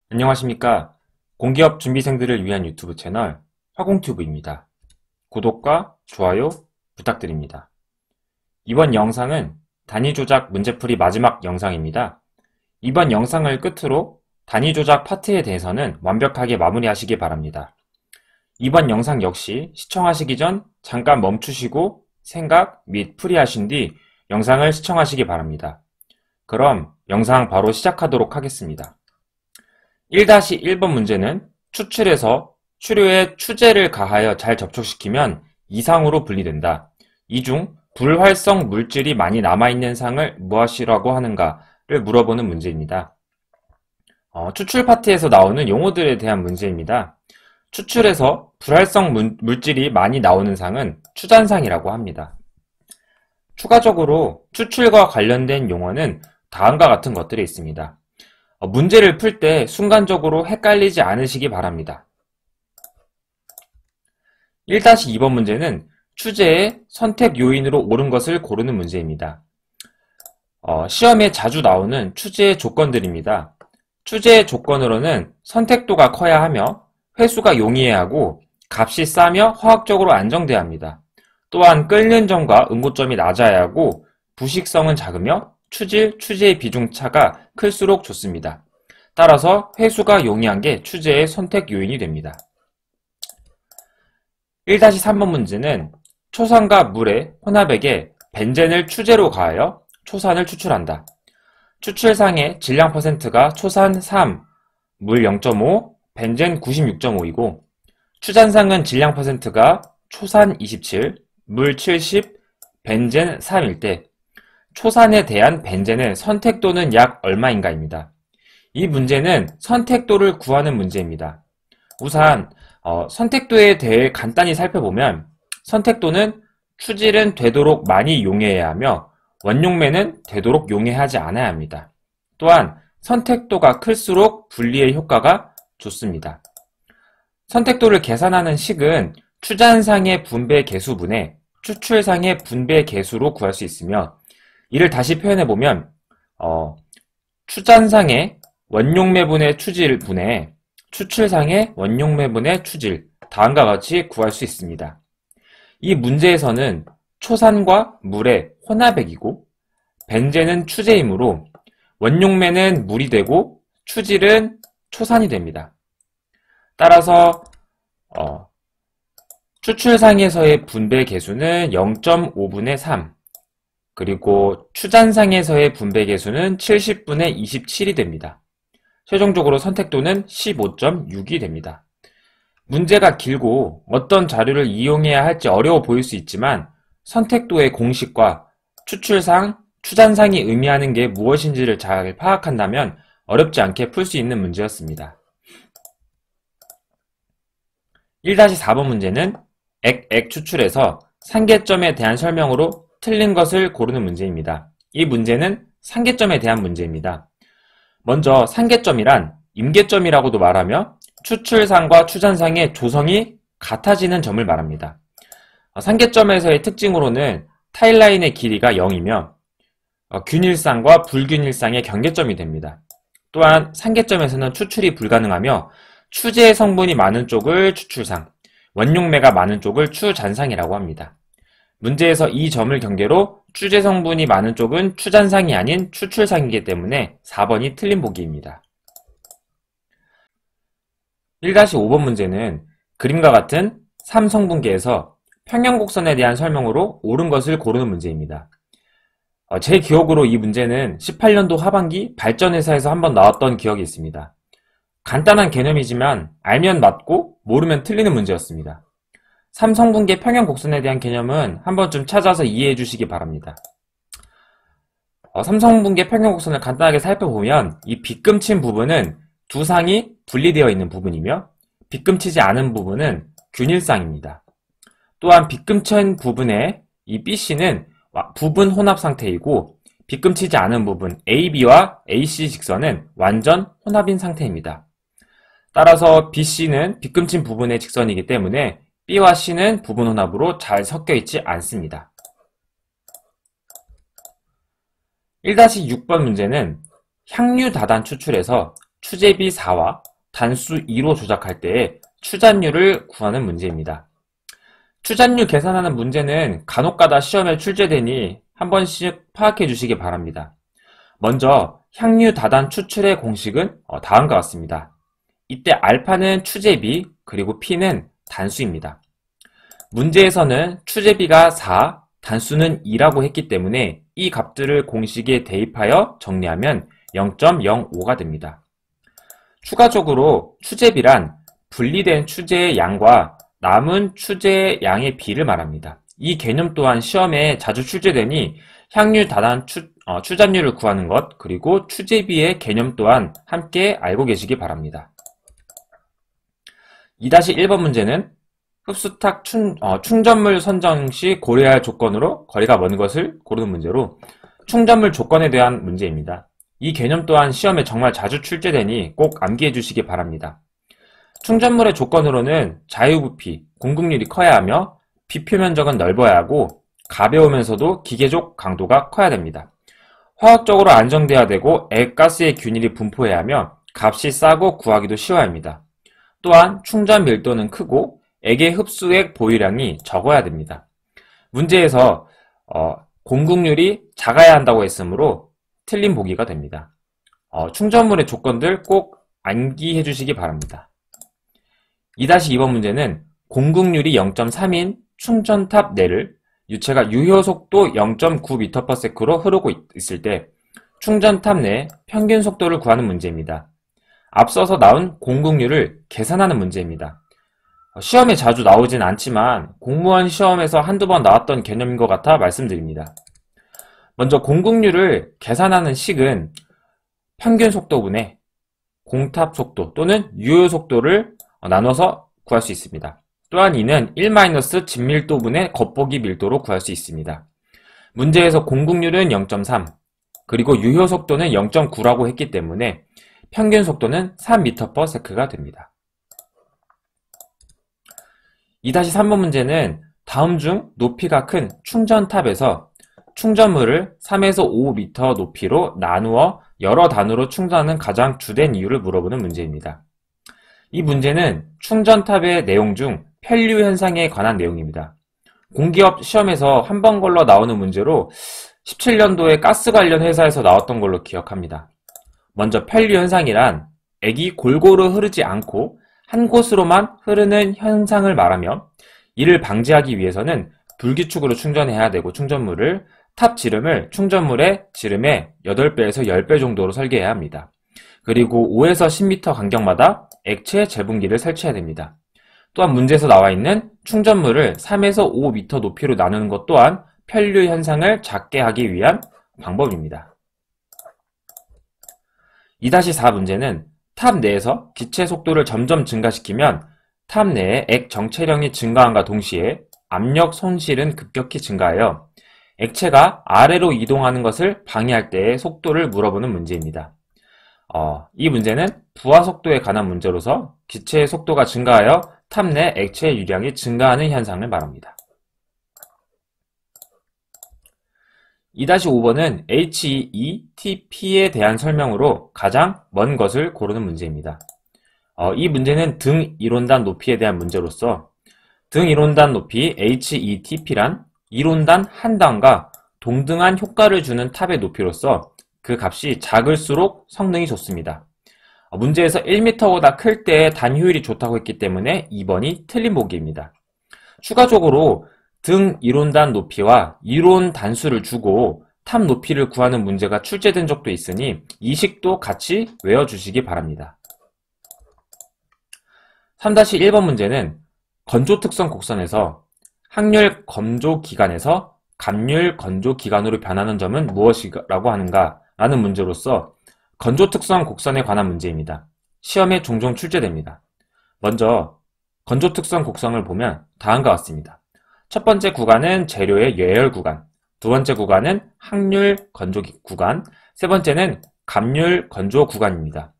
안녕하십니까. 공기업 준비생들을 위한 유튜브 채널 화공튜브입니다. 구독과 좋아요 부탁드립니다. 이번 영상은 단위 조작 문제풀이 마지막 영상입니다. 이번 영상을 끝으로 단위 조작 파트에 대해서는 완벽하게 마무리하시기 바랍니다. 이번 영상 역시 시청하시기 전 잠깐 멈추시고 생각 및 풀이하신 뒤 영상을 시청하시기 바랍니다. 그럼 영상 바로 시작하도록 하겠습니다. 1-1번 문제는 추출해서 추료에 추제를 가하여 잘 접촉시키면 이상으로 분리된다. 이 중 불활성 물질이 많이 남아있는 상을 무엇이라고 하는가를 물어보는 문제입니다. 추출 파트에서 나오는 용어들에 대한 문제입니다. 추출해서 불활성 물질이 많이 나오는 상은 추잔상이라고 합니다. 추가적으로 추출과 관련된 용어는 다음과 같은 것들이 있습니다. 문제를 풀 때 순간적으로 헷갈리지 않으시기 바랍니다. 1-2번 문제는 추제의 선택 요인으로 옳은 것을 고르는 문제입니다. 시험에 자주 나오는 추제의 조건들입니다. 추제의 조건으로는 선택도가 커야 하며 회수가 용이해야 하고 값이 싸며 화학적으로 안정돼야 합니다. 또한 끓는 점과 응고점이 낮아야 하고 부식성은 작으며 추제의 비중 차가 클수록 좋습니다. 따라서 회수가 용이한 게 추제의 선택 요인이 됩니다. 1-3번 문제는 초산과 물의 혼합액에 벤젠을 추제로 가하여 초산을 추출한다. 추출상의 질량 퍼센트가 초산 3, 물 0.5, 벤젠 96.5이고 추잔상은 질량 퍼센트가 초산 27, 물 70, 벤젠 3일 때 초산에 대한 벤젠의 선택도는 약 얼마인가입니다. 이 문제는 선택도를 구하는 문제입니다. 우선 선택도에 대해 간단히 살펴보면 선택도는 추질은 되도록 많이 용해야 하며 원용매는 되도록 용해하지 않아야 합니다. 또한 선택도가 클수록 분리의 효과가 좋습니다. 선택도를 계산하는 식은 추잔상의 분배 계수분의 추출상의 분배 계수로 구할 수 있으며 이를 다시 표현해보면 추잔상의 원용매분의 추질분의 추출상의 원용매분의 추질 다음과 같이 구할 수 있습니다. 이 문제에서는 초산과 물의 혼합액이고 벤젠은 추제이므로 원용매는 물이 되고 추질은 초산이 됩니다. 따라서 추출상에서의 분배 계수는 0.5분의 3 그리고 추잔상에서의 분배 계수는 70분의 27이 됩니다. 최종적으로 선택도는 15.6이 됩니다. 문제가 길고 어떤 자료를 이용해야 할지 어려워 보일 수 있지만 선택도의 공식과 추출상, 추잔상이 의미하는 게 무엇인지를 잘 파악한다면 어렵지 않게 풀 수 있는 문제였습니다. 1-4번 문제는 액 추출에서 상계점에 대한 설명으로 틀린 것을 고르는 문제입니다. 이 문제는 상계점에 대한 문제입니다. 먼저 상계점이란 임계점이라고도 말하며 추출상과 추잔상의 조성이 같아지는 점을 말합니다. 상계점에서의 특징으로는 타일라인의 길이가 0이며 균일상과 불균일상의 경계점이 됩니다. 또한 상계점에서는 추출이 불가능하며 추제 성분이 많은 쪽을 추출상, 원용매가 많은 쪽을 추잔상이라고 합니다. 문제에서 이 점을 경계로 추제 성분이 많은 쪽은 추잔상이 아닌 추출상이기 때문에 4번이 틀린 보기입니다. 1-5번 문제는 그림과 같은 3성분계에서 평형곡선에 대한 설명으로 옳은 것을 고르는 문제입니다. 제 기억으로 이 문제는 18년도 하반기 발전회사에서 한번 나왔던 기억이 있습니다. 간단한 개념이지만 알면 맞고 모르면 틀리는 문제였습니다. 3성분계 평형곡선에 대한 개념은 한 번쯤 찾아서 이해해 주시기 바랍니다. 3성분계 평형곡선을 간단하게 살펴보면 이 빗금친 부분은 두 상이 분리되어 있는 부분이며 빗금치지 않은 부분은 균일상입니다. 또한 빗금친 부분의 이 BC는 부분 혼합 상태이고 빗금치지 않은 부분 AB와 AC 직선은 완전 혼합인 상태입니다. 따라서 BC는 빗금친 부분의 직선이기 때문에 B와 C는 부분 혼합으로 잘 섞여 있지 않습니다. 1-6번 문제는 향유다단 추출에서 추제비 4와 단수 2로 조작할 때의 추잔율을 구하는 문제입니다. 추잔율 계산하는 문제는 간혹가다 시험에 출제되니 한 번씩 파악해 주시기 바랍니다. 먼저 향유 다단 추출의 공식은 다음과 같습니다. 이때 알파는 추제비, 그리고 P는 단수입니다. 문제에서는 추제비가 4, 단수는 2라고 했기 때문에 이 값들을 공식에 대입하여 정리하면 0.05가 됩니다. 추가적으로 추제비란 분리된 추제의 양과 남은 추제의 양의 비를 말합니다. 이 개념 또한 시험에 자주 출제되니 향유 다단 추잡률을 구하는 것, 그리고 추제비의 개념 또한 함께 알고 계시기 바랍니다. 2-1번 문제는 흡수탁 충전물 선정 시 고려해야 할 조건으로 거리가 먼 것을 고르는 문제로 충전물 조건에 대한 문제입니다. 이 개념 또한 시험에 정말 자주 출제되니 꼭 암기해 주시기 바랍니다. 충전물의 조건으로는 자유부피, 공급률이 커야 하며 비표면적은 넓어야 하고 가벼우면서도 기계적 강도가 커야 됩니다. 화학적으로 안정돼야 되고 액가스의 균일이 분포해야 하며 값이 싸고 구하기도 쉬워야 합니다. 또한 충전 밀도는 크고 액의 흡수액 보유량이 적어야 됩니다. 문제에서 공급률이 작아야 한다고 했으므로 틀린 보기가 됩니다. 충전물의 조건들 꼭 암기해 주시기 바랍니다. 2-2번 문제는 공급률이 0.3인 충전탑 내를 유체가 유효속도 0.9m/s로 흐르고 있을 때 충전탑 내 평균 속도를 구하는 문제입니다. 앞서서 나온 공급률을 계산하는 문제입니다. 시험에 자주 나오진 않지만 공무원 시험에서 한두 번 나왔던 개념인 것 같아 말씀드립니다. 먼저 공급률을 계산하는 식은 평균 속도분의 공탑 속도 또는 유효 속도를 나눠서 구할 수 있습니다. 또한 이는 1- 진밀도분의 겉보기 밀도로 구할 수 있습니다. 문제에서 공급률은 0.3, 그리고 유효 속도는 0.9라고 했기 때문에 평균 속도는 3m/s가 됩니다. 2-3번 문제는 다음 중 높이가 큰 충전탑에서 충전물을 3에서 5m 높이로 나누어 여러 단으로 충전하는 가장 주된 이유를 물어보는 문제입니다. 이 문제는 충전탑의 내용 중 편류 현상에 관한 내용입니다. 공기업 시험에서 한 번 걸러 나오는 문제로 17년도에 가스 관련 회사에서 나왔던 걸로 기억합니다. 먼저 편류 현상이란 액이 골고루 흐르지 않고 한 곳으로만 흐르는 현상을 말하며 이를 방지하기 위해서는 불규칙으로 충전해야 되고 충전물을 탑 지름을 충전물의 지름의 8배에서 10배 정도로 설계해야 합니다. 그리고 5에서 10m 간격마다 액체 재분기를 설치해야 됩니다. 또한 문제에서 나와 있는 충전물을 3에서 5m 높이로 나누는 것 또한 편류 현상을 작게 하기 위한 방법입니다. 2-4 문제는 탑 내에서 기체 속도를 점점 증가시키면 탑 내의 액 정체량이 증가함과 동시에 압력 손실은 급격히 증가하여 액체가 아래로 이동하는 것을 방해할 때의 속도를 물어보는 문제입니다. 이 문제는 부하 속도에 관한 문제로서 기체의 속도가 증가하여 탑 내 액체의 유량이 증가하는 현상을 말합니다. 2-5번은 HETP에 대한 설명으로 가장 먼 것을 고르는 문제입니다. 이 문제는 등 이론단 높이에 대한 문제로서 등 이론단 높이 HETP란 이론단 한 단과 동등한 효과를 주는 탑의 높이로서 그 값이 작을수록 성능이 좋습니다. 문제에서 1m보다 클 때 단 효율이 좋다고 했기 때문에 2번이 틀린 보기입니다. 추가적으로 등 이론단 높이와 이론 단수를 주고 탑 높이를 구하는 문제가 출제된 적도 있으니 이 식도 같이 외워주시기 바랍니다. 3-1번 문제는 건조 특성 곡선에서 항률 건조 기간에서 감률 건조 기간으로 변하는 점은 무엇이라고 하는가 라는 문제로서 건조 특성 곡선에 관한 문제입니다. 시험에 종종 출제됩니다. 먼저 건조 특성 곡선을 보면 다음과 같습니다. 첫 번째 구간은 재료의 예열 구간, 두 번째 구간은 항률 건조 구간, 세 번째는 감률 건조 구간입니다.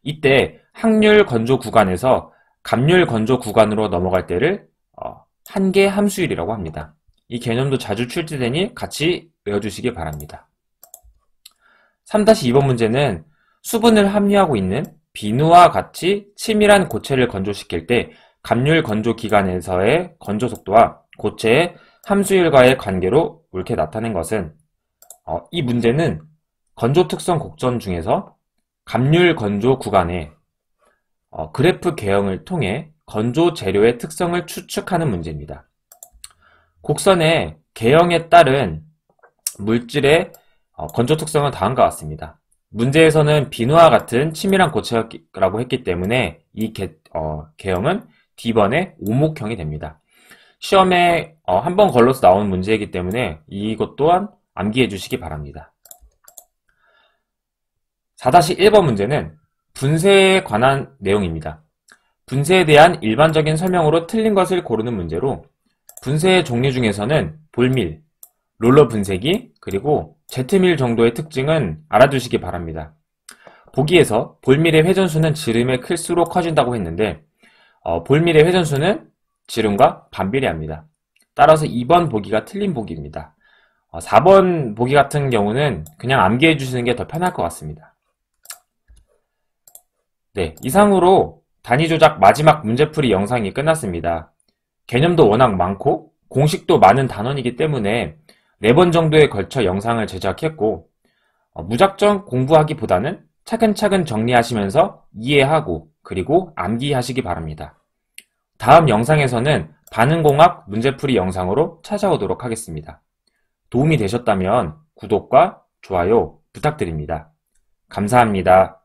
이때 항률 건조 구간에서 감률 건조 구간으로 넘어갈 때를 한계 함수율이라고 합니다. 이 개념도 자주 출제되니 같이 외워주시기 바랍니다. 3-2번 문제는 수분을 함유하고 있는 비누와 같이 치밀한 고체를 건조시킬 때 갑률 건조 기간에서의 건조 속도와 고체의 함수율과의 관계로 옳게 나타낸 것은 이 문제는 건조 특성 곡선 중에서 갑률 건조 구간의 그래프 개형을 통해 건조 재료의 특성을 추측하는 문제입니다. 곡선의 개형에 따른 물질의 건조 특성은 다음과 같습니다. 문제에서는 비누와 같은 치밀한 고체라고 했기 때문에 이 개형은 D번의 오목형이 됩니다. 시험에 한 번 걸러서 나온 문제이기 때문에 이것 또한 암기해 주시기 바랍니다. 4-1번 문제는 분쇄에 관한 내용입니다. 분쇄에 대한 일반적인 설명으로 틀린 것을 고르는 문제로 분쇄의 종류 중에서는 볼밀, 롤러 분쇄기, 그리고 제트밀 정도의 특징은 알아두시기 바랍니다. 보기에서 볼밀의 회전수는 지름에 클수록 커진다고 했는데 볼밀의 회전수는 지름과 반비례합니다. 따라서 2번 보기가 틀린 보기입니다. 4번 보기 같은 경우는 그냥 암기해 주시는 게 더 편할 것 같습니다. 네, 이상으로 단위 조작 마지막 문제풀이 영상이 끝났습니다. 개념도 워낙 많고 공식도 많은 단원이기 때문에 4번 정도에 걸쳐 영상을 제작했고 무작정 공부하기보다는 차근차근 정리하시면서 이해하고 그리고 암기하시기 바랍니다. 다음 영상에서는 반응공학 문제풀이 영상으로 찾아오도록 하겠습니다. 도움이 되셨다면 구독과 좋아요 부탁드립니다. 감사합니다.